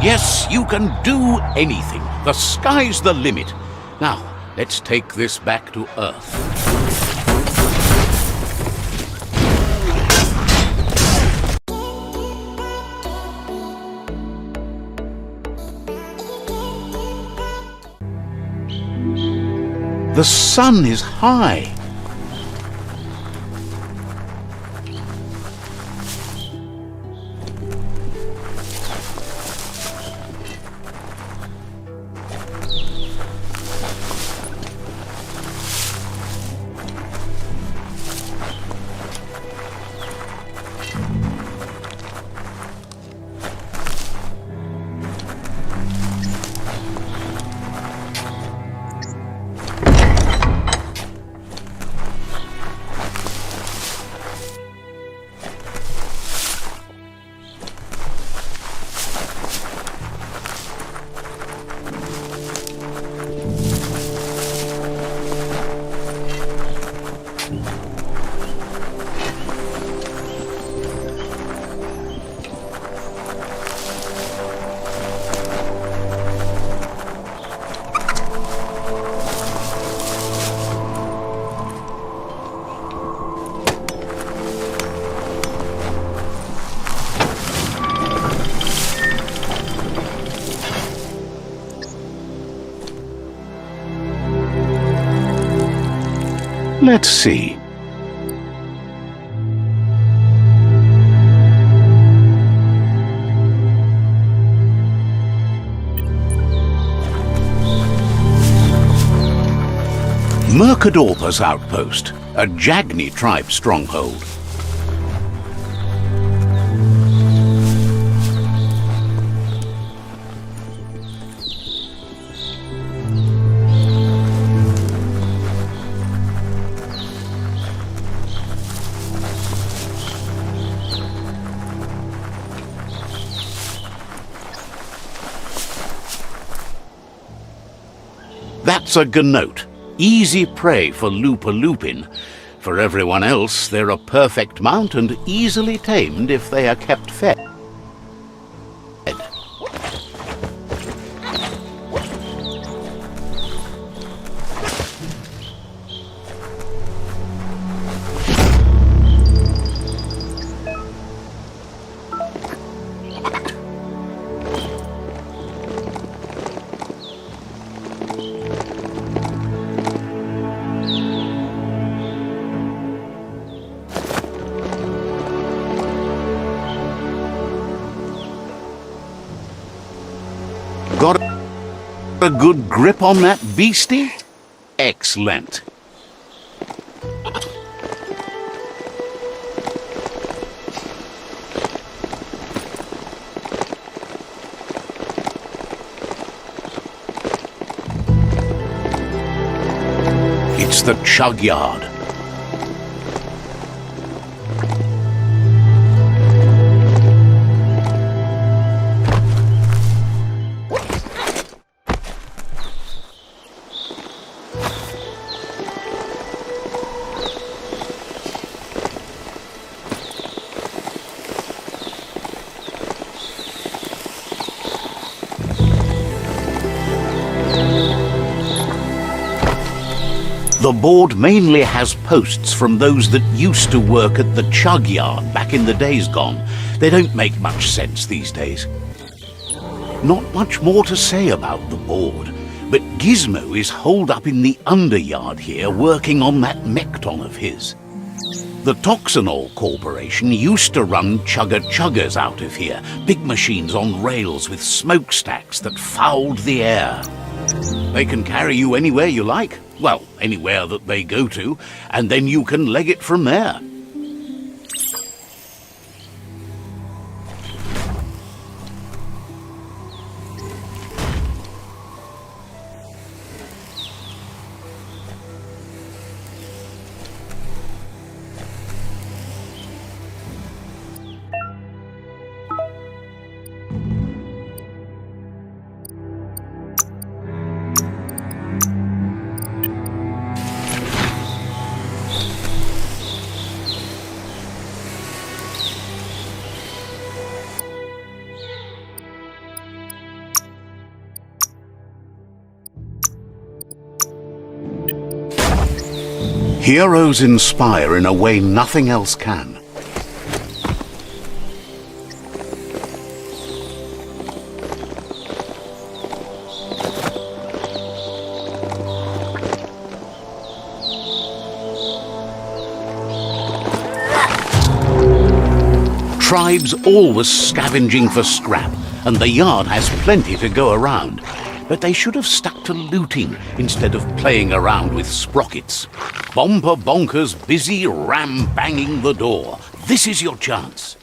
Yes, you can do anything. The sky's the limit. Now, let's take this back to Earth. The sun is high. Let's see. Mercadorpa's outpost, a Jagni tribe stronghold. That's a ganote, easy prey for Lupa-Lupin. For everyone else, they're a perfect mount and easily tamed if they are kept fed. Got a good grip on that beastie? Excellent. It's the chug yard. The board mainly has posts from those that used to work at the chug yard back in the days gone. They don't make much sense these days. Not much more to say about the board, but Gizmo is holed up in the underyard here working on that Mekton of his. The Toxanol Corporation used to run chugger-chuggers out of here, big machines on rails with smokestacks that fouled the air. They can carry you anywhere you like. Well, anywhere that they go to, and then you can leg it from there. Heroes inspire in a way nothing else can. Tribes always scavenging for scrap, and the yard has plenty to go around. But they should have stuck to looting instead of playing around with sprockets. Bomper bonkers busy ram-banging the door. This is your chance.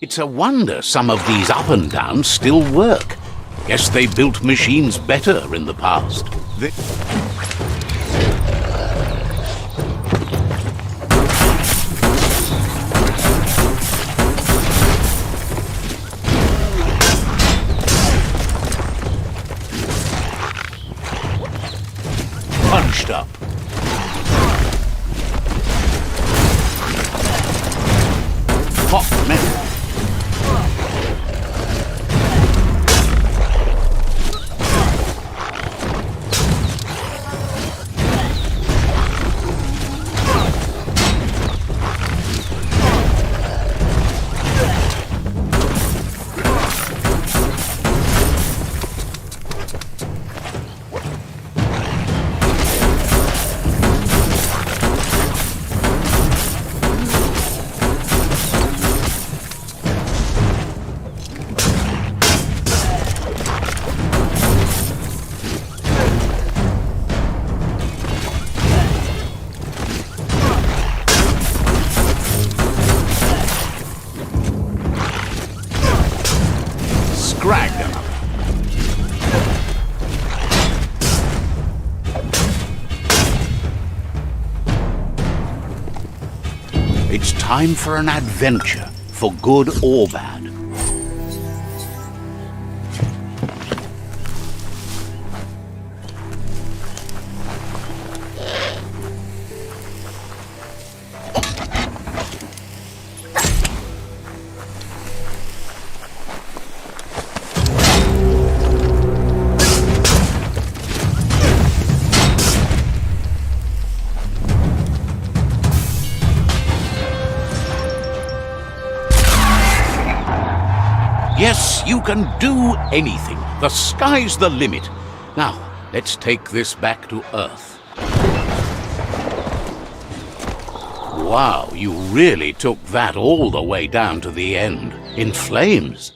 It's a wonder some of these up and downs still work. Guess they built machines better in the past. Punched up. Hot metal. It's time for an adventure, for good or bad. Yes, you can do anything. The sky's the limit. Now, let's take this back to Earth. Wow, you really took that all the way down to the end, in flames.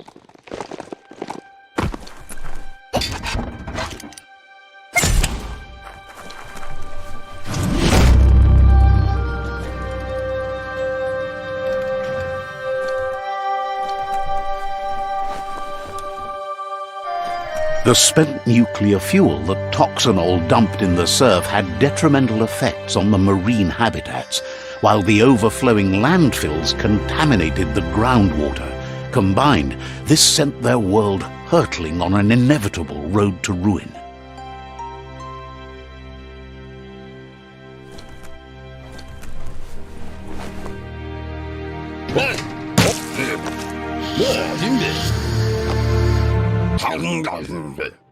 The spent nuclear fuel that Toxanol dumped in the surf had detrimental effects on the marine habitats, while the overflowing landfills contaminated the groundwater. Combined, this sent their world hurtling on an inevitable road to ruin.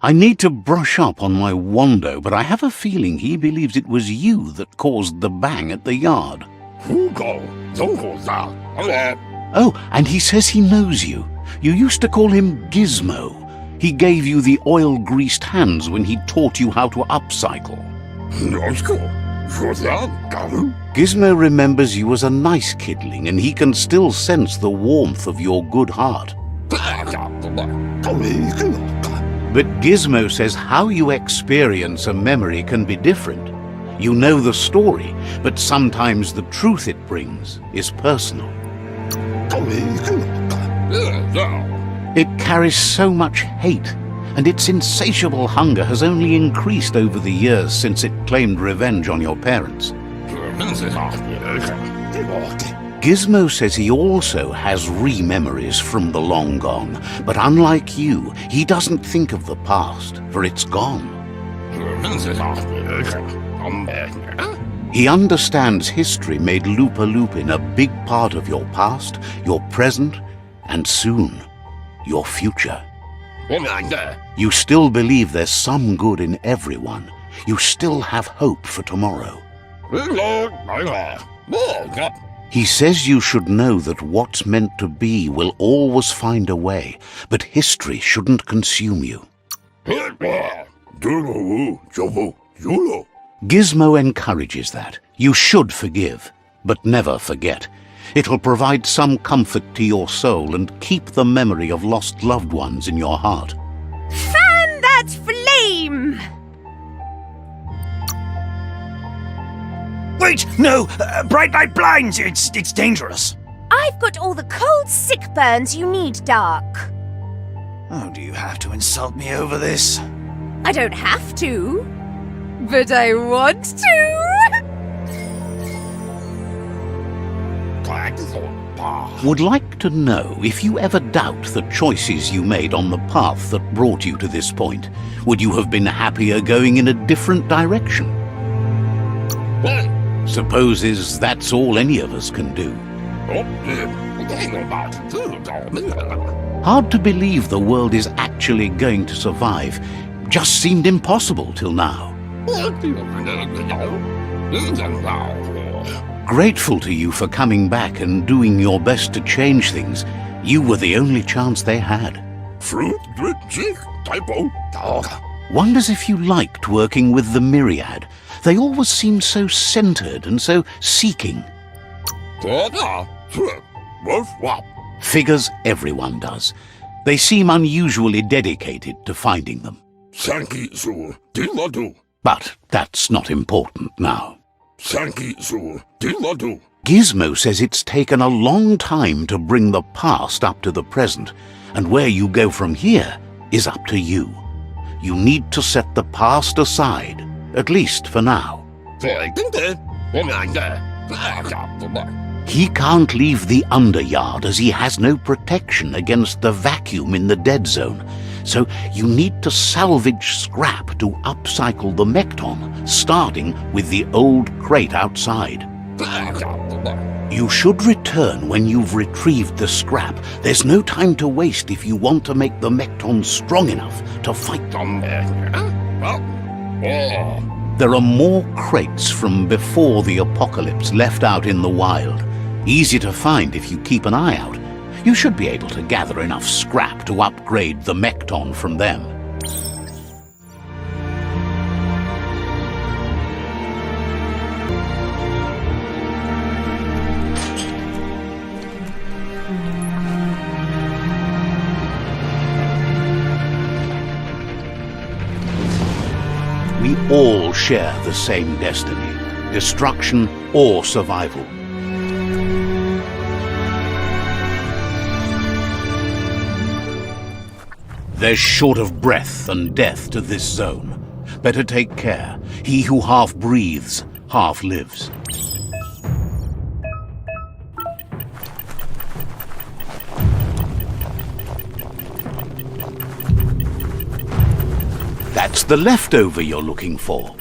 I need to brush up on my Wando, but I have a feeling he believes it was you that caused the bang at the yard. Oh, and he says he knows you. You used to call him Gizmo. He gave you the oil-greased hands when he taught you how to upcycle. Gizmo remembers you as a nice kidling, and he can still sense the warmth of your good heart. But Gizmo says how you experience a memory can be different. You know the story, but sometimes the truth it brings is personal. It carries so much hate, and its insatiable hunger has only increased over the years since it claimed revenge on your parents. Gizmo says he also has re-memories from the long gone, but unlike you, he doesn't think of the past, for it's gone. He understands history made Lupa-Lupin a big part of your past, your present, and soon, your future. You still believe there's some good in everyone. You still have hope for tomorrow. He says you should know that what's meant to be will always find a way, but history shouldn't consume you. Gizmo encourages that. You should forgive, but never forget. It'll provide some comfort to your soul and keep the memory of lost loved ones in your heart. Fan that flame! Wait, no! Bright light blinds! It's dangerous! I've got all the cold sick burns you need, Dark. Oh, do you have to insult me over this? I don't have to, but I want to! Would like to know if you ever doubt the choices you made on the path that brought you to this point. Would you have been happier going in a different direction? Supposes that's all any of us can do. Hard to believe the world is actually going to survive. Just seemed impossible till now. Grateful to you for coming back and doing your best to change things. You were the only chance they had. Wonders if you liked working with the Myriad. They always seem so centered and so seeking. Figures everyone does. They seem unusually dedicated to finding them. But that's not important now. Gizmo says it's taken a long time to bring the past up to the present, and where you go from here is up to you. You need to set the past aside, at least for now. He can't leave the underyard as he has no protection against the vacuum in the dead zone, so you need to salvage scrap to upcycle the Mekton, starting with the old crate outside. You should return when you've retrieved the scrap. There's no time to waste if you want to make the Mekton strong enough to fight them. There are more crates from before the apocalypse left out in the wild. Easy to find if you keep an eye out. You should be able to gather enough scrap to upgrade the Mekton from them. We all share the same destiny, destruction or survival. There's short of breath and death to this zone. Better take care. He who half breathes, half lives. That's the leftover you're looking for.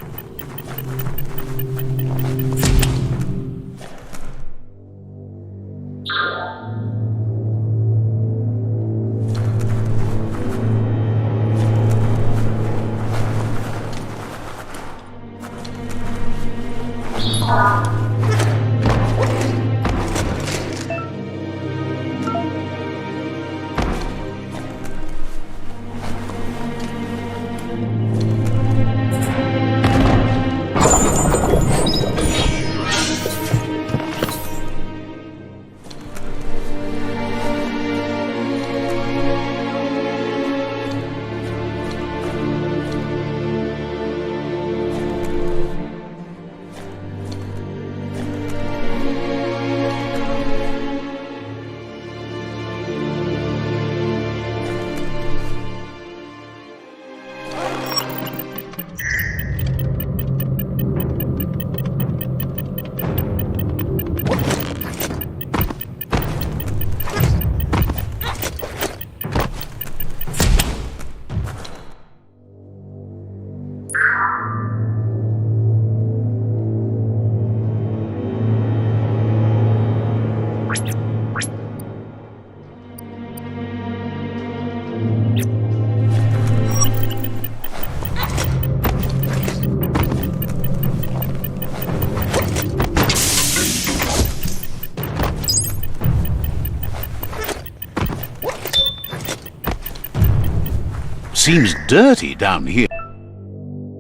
seems dirty down here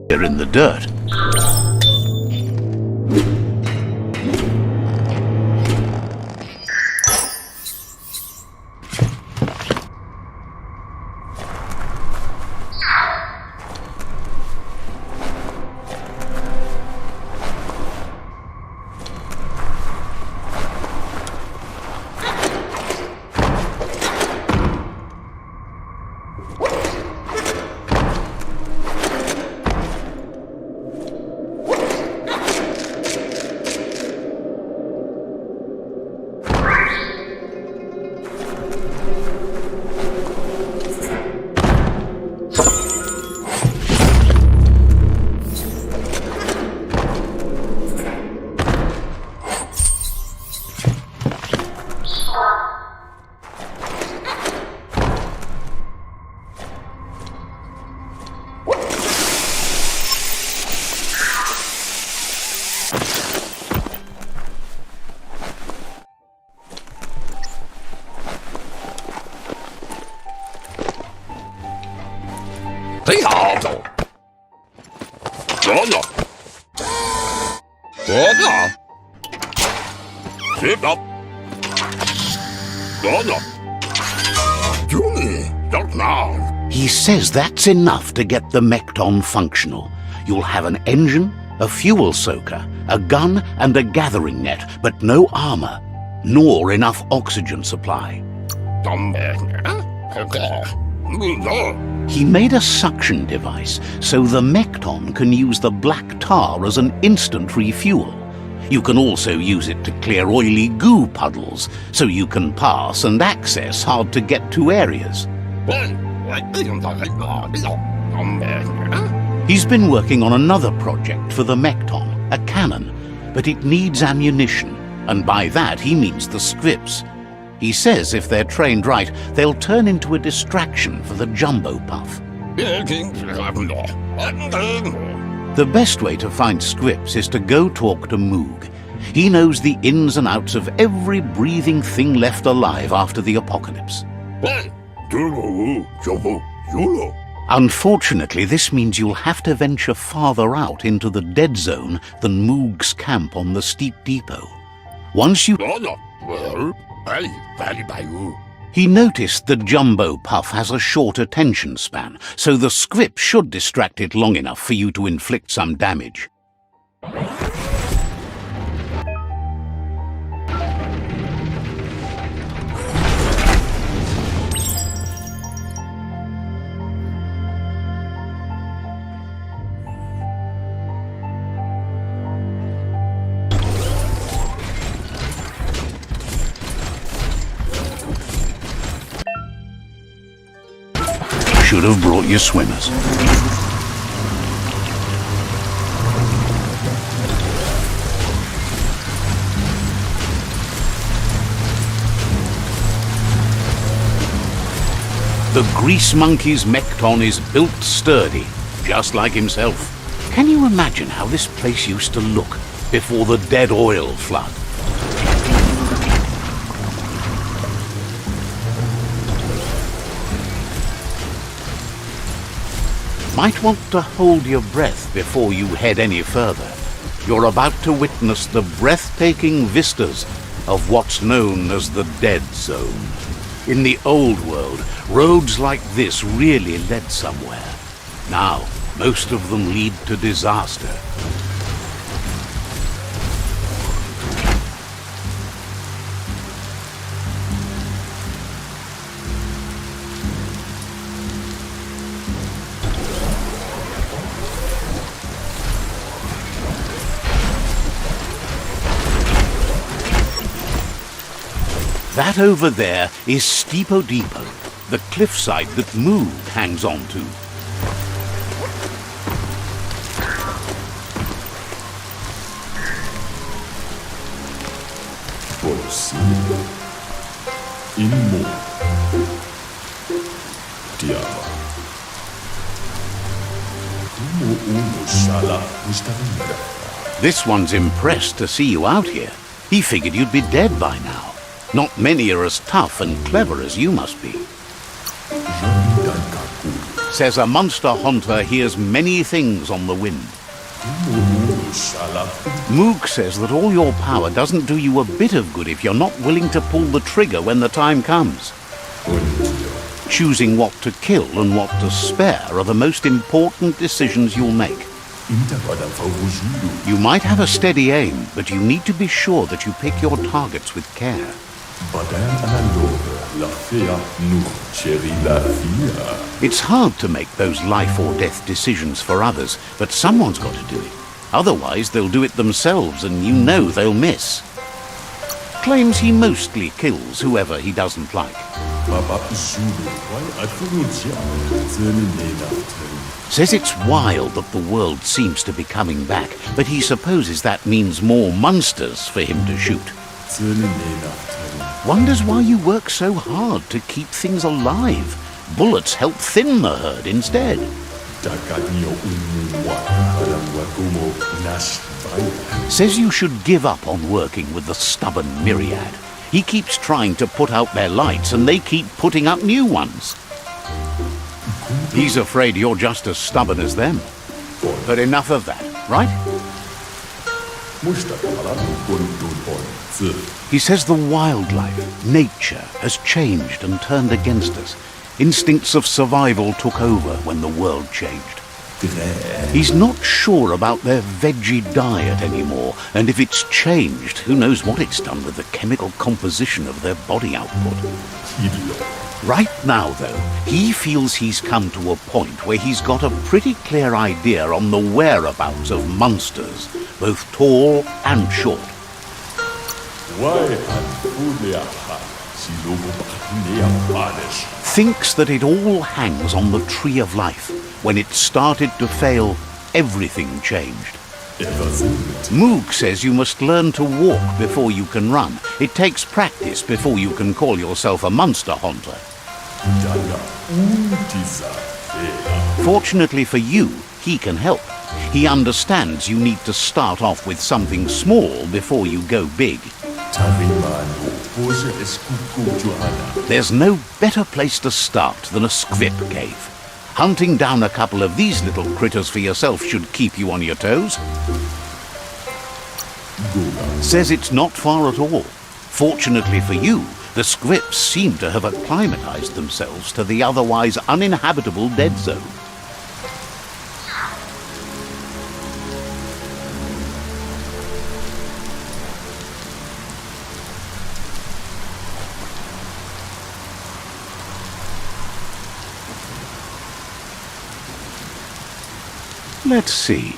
in the dirt. He says that's enough to get the Mekton functional. You'll have an engine, a fuel soaker, a gun and a gathering net, but no armor, nor enough oxygen supply. He made a suction device so the Mekton can use the black tar as an instant refuel. You can also use it to clear oily goo puddles, so you can pass and access hard-to-get-to areas. He's been working on another project for the Mekton, a cannon, but it needs ammunition, and by that he means the scripts. He says if they're trained right, they'll turn into a distraction for the jumbo puff. The best way to find scripts is to go talk to Moog. He knows the ins and outs of every breathing thing left alive after the apocalypse. Unfortunately, this means you'll have to venture farther out into the dead zone than Moog's camp on the steep depot. Once you... He noticed the jumbo puff has a short attention span, so the script should distract it long enough for you to inflict some damage. Should have brought your swimmers. The grease monkey's Mekton is built sturdy, just like himself. Can you imagine how this place used to look before the dead oil flood? Might want to hold your breath before you head any further. You're about to witness the breathtaking vistas of what's known as the Dead Zone. In the old world, roads like this really led somewhere. Now, most of them lead to disaster. That over there is Steepo Depot, the cliffside that Moog hangs on to. This one's impressed to see you out here. He figured you'd be dead by now. Not many are as tough and clever as you must be. says a monster hunter hears many things on the wind. Moog says that all your power doesn't do you a bit of good if you're not willing to pull the trigger when the time comes. Choosing what to kill and what to spare are the most important decisions you'll make. You might have a steady aim, but you need to be sure that you pick your targets with care. It's hard to make those life or death decisions for others, but someone's got to do it. Otherwise, they'll do it themselves, and you know they'll miss. Claims he mostly kills whoever he doesn't like. Says it's wild that the world seems to be coming back, but he supposes that means more monsters for him to shoot. Wonders why you work so hard to keep things alive. Bullets help thin the herd instead. Says you should give up on working with the stubborn myriad. He keeps trying to put out their lights and they keep putting up new ones. He's afraid you're just as stubborn as them. But enough of that, right? He says the wildlife, nature, has changed and turned against us. Instincts of survival took over when the world changed. He's not sure about their veggie diet anymore, and if it's changed, who knows what it's done with the chemical composition of their body output. Right now, though, he feels he's come to a point where he's got a pretty clear idea on the whereabouts of monsters, both tall and short. Thinks that it all hangs on the tree of life. When it started to fail, everything changed. Moog says you must learn to walk before you can run. It takes practice before you can call yourself a monster hunter. Fortunately for you, he can help. He understands you need to start off with something small before you go big. There's no better place to start than a squip cave. Hunting down a couple of these little critters for yourself should keep you on your toes. Says it's not far at all. Fortunately for you, the squips seem to have acclimatized themselves to the otherwise uninhabitable dead zone. Let's see.